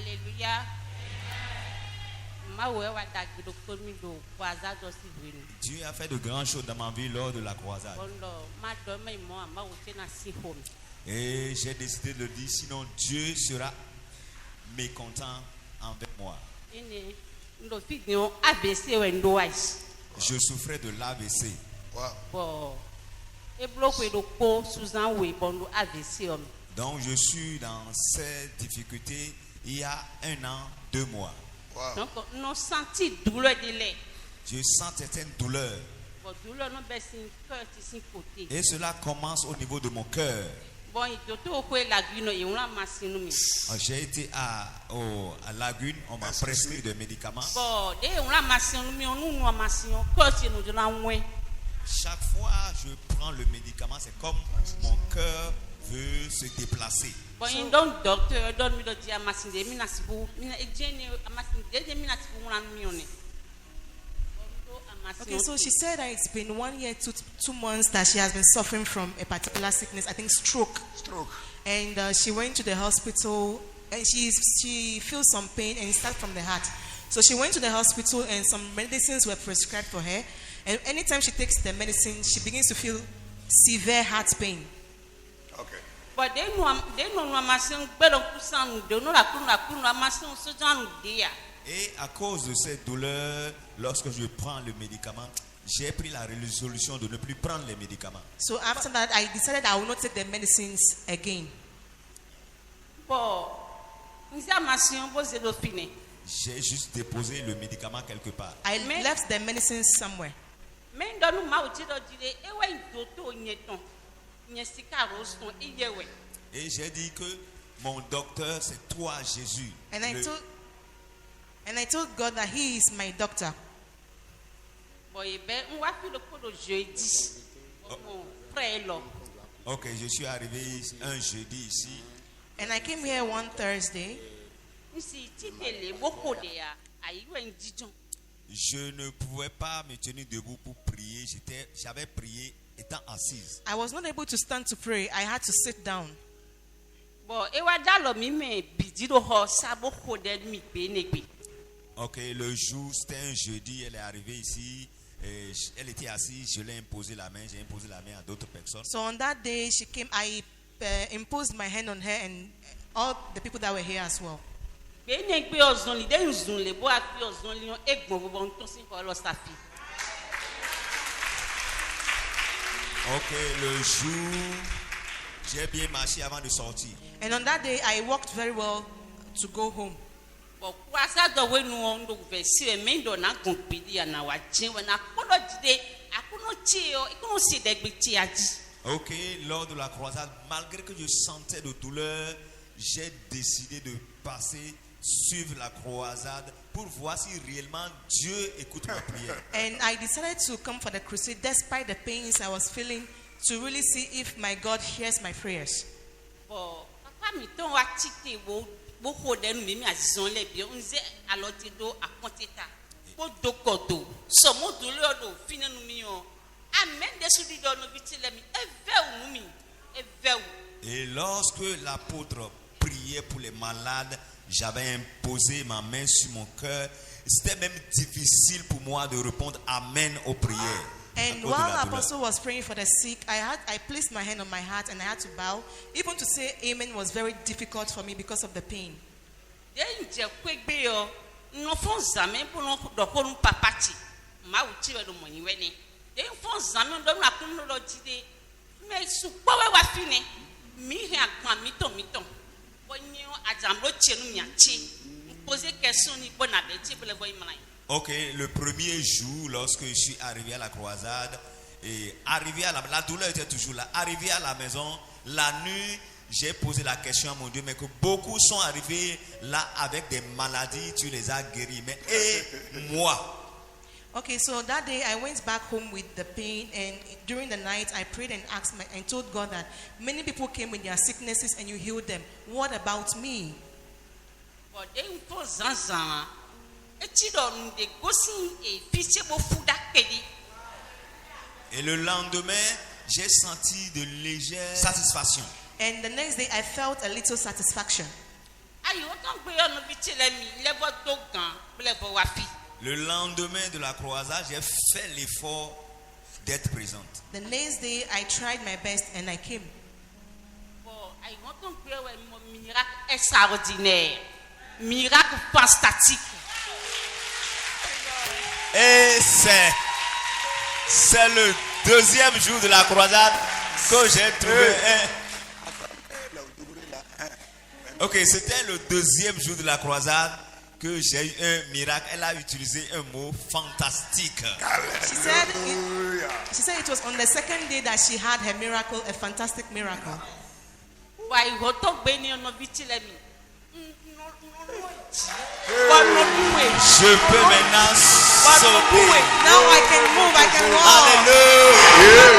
Alléluia. Dieu a fait de grandes choses dans ma vie lors de la croisade. Et j'ai décidé de dire, sinon Dieu sera mécontent envers moi. Je souffrais de l'AVC. Wow. Donc je suis dans cette difficulté il y a 1 an, 2 mois. Wow. Donc, nous senti douleur de lait. Je sens certaines douleurs. Et cela commence au niveau de mon cœur. J'ai été à Lagune, on m'a prescrit des médicaments. Chaque fois je prends le médicament, c'est comme mon cœur veut se déplacer. Okay, so she said that it's been 1 year to 2 months that she has been suffering from a particular sickness, I think stroke. And she went to the hospital and she feels some pain and it starts from the heart. So she went to the hospital and some medicines were prescribed for her. And anytime she takes the medicine, she begins to feel severe heart pain. Okay. But Et à cause de cette douleur, lorsque je prends le médicament, j'ai pris la résolution de ne plus prendre les médicaments. So after that, I decided I will not take the medicines again. J'ai juste déposé le médicament quelque part. I left the medicines somewhere. Et j'ai dit que mon docteur, c'est toi, Jésus. And I told God that He is my doctor. Ok, je suis arrivé un jeudi ici. And I came here one Thursday. Je ne pouvais pas me tenir debout pour prier. J'avais prié étant assise. I was not able to stand to pray. I had to sit down. Ok, le jour, c'était un jeudi, elle est arrivée ici. Elle était assise, je l'ai imposé la main, j'ai imposé la main à d'autres personnes. So on that day she came, I imposed my hand on her and all the people that were here as well. Ok, le jour, j'ai bien marché avant de sortir. And on that day I walked very well to go home. Ok, lors de la croisade, malgré que je sentais de douleur, j'ai décidé de passer, suivre la croisade pour voir si réellement Dieu écoute ma prière. And I decided to come for the crusade despite the pains I was feeling, to really see if my God hears my prayers. Et lorsque l'apôtre priait pour les malades, j'avais imposé ma main sur mon cœur. C'était même difficile pour moi de répondre Amen aux prières. And while the apostle was praying for the sick, I placed my hand on my heart and I had to bow. Even to say amen was very difficult for me because of the pain. Ok, le premier jour, lorsque je suis arrivé à la croisade, et arrivé à la douleur était toujours là. Arrivé à la maison, la nuit, j'ai posé la question à mon Dieu, mais que beaucoup sont arrivés là avec des maladies, tu les as guéris. Mais et moi? Okay, so that day I went back home with the pain, and during the night I prayed and asked and told God that many people came with their sicknesses and you healed them. What about me? Et le lendemain, j'ai senti de légères satisfaction. And the next day I felt a little satisfaction. Le lendemain de la croisade, j'ai fait l'effort d'être présente. The next day, I tried my best and I came. Miracle extraordinaire, miracle fantastique. Et c'est le deuxième jour de la croisade que j'ai trouvé Ok, c'était le deuxième jour de la croisade que j'ai eu un miracle. Elle a utilisé un mot fantastique. She said it was on the second day that she had her miracle, a fantastic miracle. Je peux maintenant sauter. Now I can move, I can walk. Alléluia.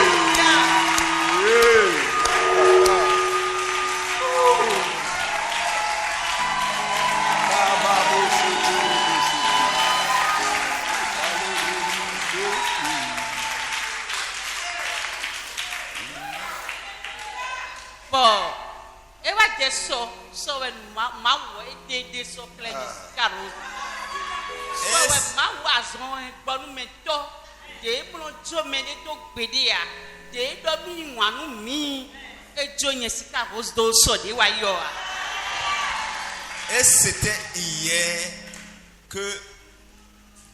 Et c'était hier que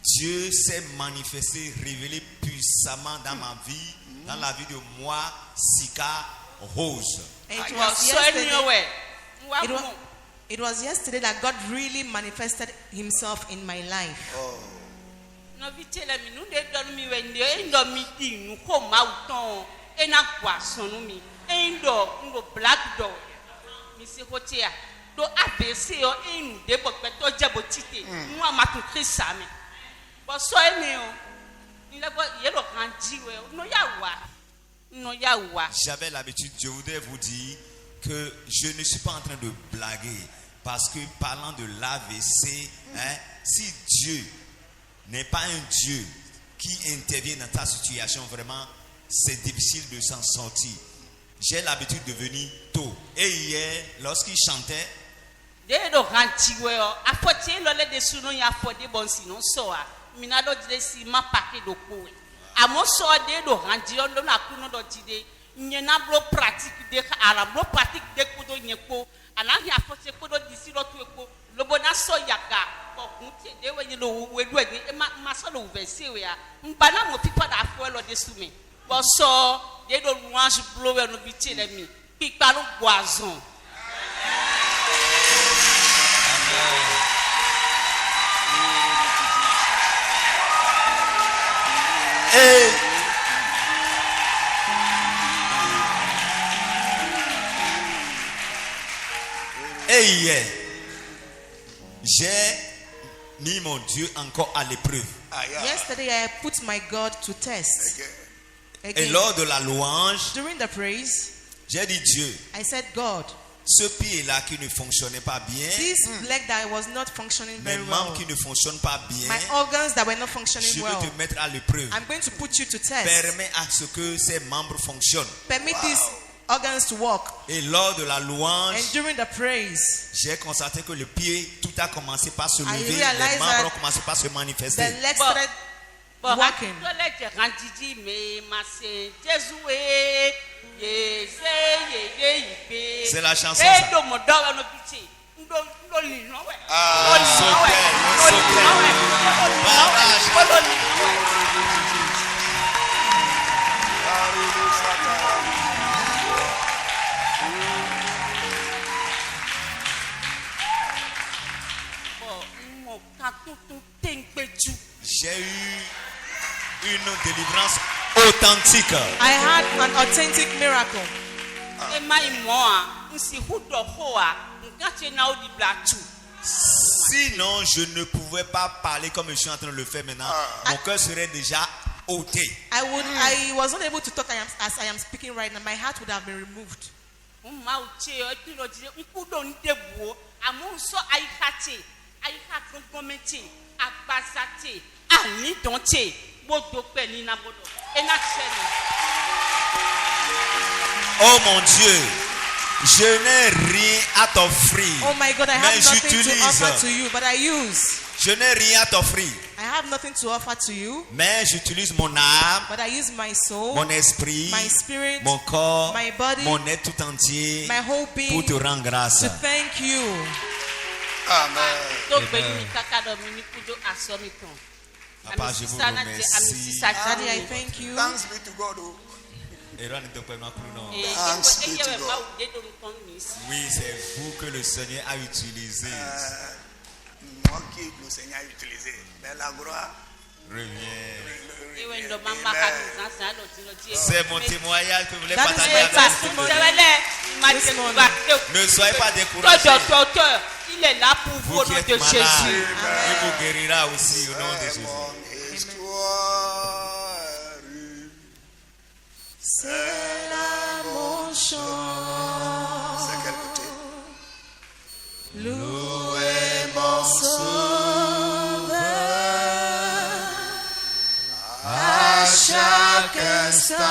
Dieu s'est manifesté, révélé puissamment dans ma vie, dans la vie de moi, Sika Rose. And it was yesterday that God really manifested himself in my life. J'avais l'habitude, je voudrais vous dire que je ne suis pas en train de blaguer. Parce que parlant de l'AVC, si Dieu n'est pas un Dieu qui intervient dans ta situation, vraiment, c'est difficile de s'en sortir. J'ai l'habitude de venir tôt. Et hier, lorsqu'il chantait, et hier, j'ai mis mon Dieu encore à l'épreuve. Yesterday I put my God to test. Et Again. lors de la louange, During the praise, j'ai dit Dieu, I said, God, ce pied-là qui ne fonctionnait pas bien, this leg that was not functioning mes very membres well, qui ne fonctionnent pas bien, my organs that were not functioning je well, veux te mettre à l'épreuve. I'm going to put you to test. Permets à ce que ces membres fonctionnent. Permit these organs to work. Et lors de la louange, And during the praise, j'ai constaté que le pied, tout a commencé par se lever, les realized membres that ont commencé par se manifester. the legs started walking. C'est la chanson ça. J'ai eu une délivrance authentique. I had an authentic miracle. Sinon, je ne pouvais pas parler comme je suis en train de le faire maintenant. Mon cœur serait déjà ôté. I was not able to talk as I am speaking right now. My heart would have been removed. Oh mon Dieu, Je n'ai rien à t'offrir. Oh my God, I Mais have nothing to j'utilise. offer to you, but I use. Je n'ai rien à t'offrir. I have nothing to offer to you, Mais j'utilise mon âme, but I use my soul, mon esprit, my spirit, mon corps, my body, mon être tout entier my whole pour being te rendre grâce. to thank you. Amen. tó gbé ní kàkà lọ mi ní kúndó àṣọ mi kan. Papa, je vous remercie. Daddy, I thank you. Thanks be to God. Oh. Oui, c'est vous que le Seigneur a utilisé. Moi qui le Seigneur a utilisé. Mais la gloire Reviens. revient. C'est mon témoignage que vous voulez That is partager my avec testimony. nous. Ne soyez pas découragés. Il est là pour vous Vous au qui nom êtes de malades, Jésus. il vous guérira aussi au nom de Jésus. Mon histoire, C'est là mon chant. c'est quel côté? Louez mon sauveur à chaque instant.